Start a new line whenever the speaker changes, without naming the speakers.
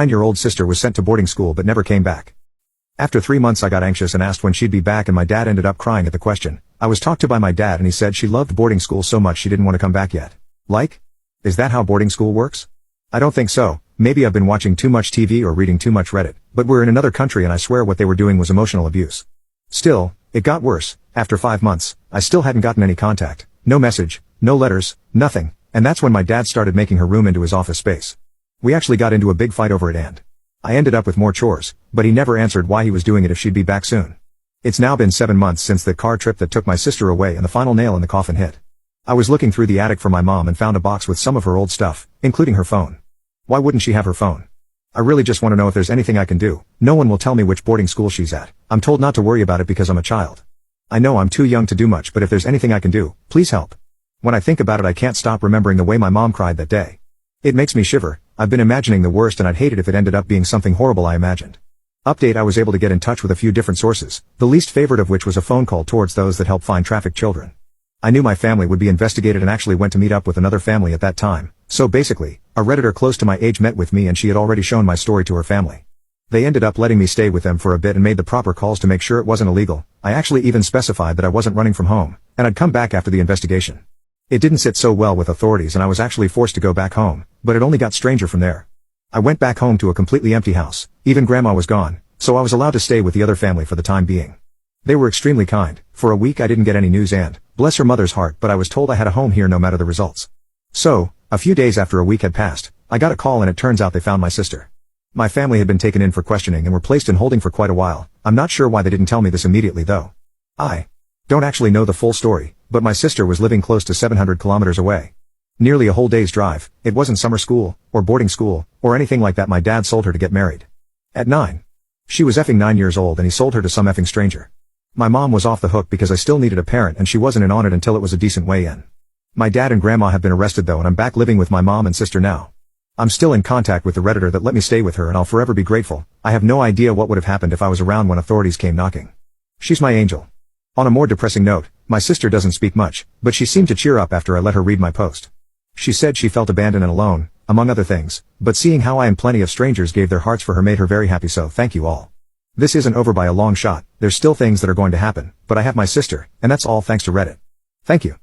9-year-old sister was sent to boarding school but never came back. After 3 months I got anxious and asked when she'd be back, and my dad ended up crying at the question. I was talked to by my dad and he said she loved boarding school so much she didn't want to come back yet. Like? Is that how boarding school works? I don't think so. Maybe I've been watching too much TV or reading too much Reddit, but we're in another country and I swear what they were doing was emotional abuse. Still, it got worse. After 5 months, I still hadn't gotten any contact. No message, no letters, nothing, and that's when my dad started making her room into his office space. We actually got into a big fight over it and I ended up with more chores, but he never answered why he was doing it if she'd be back soon. It's now been 7 months since the car trip that took my sister away and the final nail in the coffin hit. I was looking through the attic for my mom and found a box with some of her old stuff, including her phone. Why wouldn't she have her phone? I really just want to know if there's anything I can do. No one will tell me which boarding school she's at. I'm told not to worry about it because I'm a child. I know I'm too young to do much, but if there's anything I can do, please help. When I think about it I can't stop remembering the way my mom cried that day. It makes me shiver. I've been imagining the worst and I'd hate it if it ended up being something horrible I imagined. Update: I was able to get in touch with a few different sources, the least favorite of which was a phone call towards those that help find trafficked children. I knew my family would be investigated and actually went to meet up with another family at that time, so basically, a Redditor close to my age met with me and she had already shown my story to her family. They ended up letting me stay with them for a bit and made the proper calls to make sure it wasn't illegal. I actually even specified that I wasn't running from home, and I'd come back after the investigation. It didn't sit so well with authorities and I was actually forced to go back home, but it only got stranger from there. I went back home to a completely empty house. Even grandma was gone, so I was allowed to stay with the other family for the time being. They were extremely kind. For a week I didn't get any news and, bless her mother's heart, but I was told I had a home here no matter the results. So, a few days after a week had passed, I got a call and it turns out they found my sister. My family had been taken in for questioning and were placed in holding for quite a while. I'm not sure why they didn't tell me this immediately though. I don't actually know the full story, but my sister was living close to 700 kilometers away. Nearly a whole day's drive. It wasn't summer school, or boarding school, or anything like that. My dad sold her to get married. At 9. She was effing 9 years old and he sold her to some effing stranger. My mom was off the hook because I still needed a parent and she wasn't in on it until it was a decent way in. My dad and grandma have been arrested though and I'm back living with my mom and sister now. I'm still in contact with the Redditor that let me stay with her and I'll forever be grateful. I have no idea what would have happened if I was around when authorities came knocking. She's my angel. On a more depressing note, my sister doesn't speak much, but she seemed to cheer up after I let her read my post. She said she felt abandoned and alone, among other things, but seeing how I and plenty of strangers gave their hearts for her made her very happy, so thank you all. This isn't over by a long shot. There's still things that are going to happen, but I have my sister, and that's all thanks to Reddit. Thank you.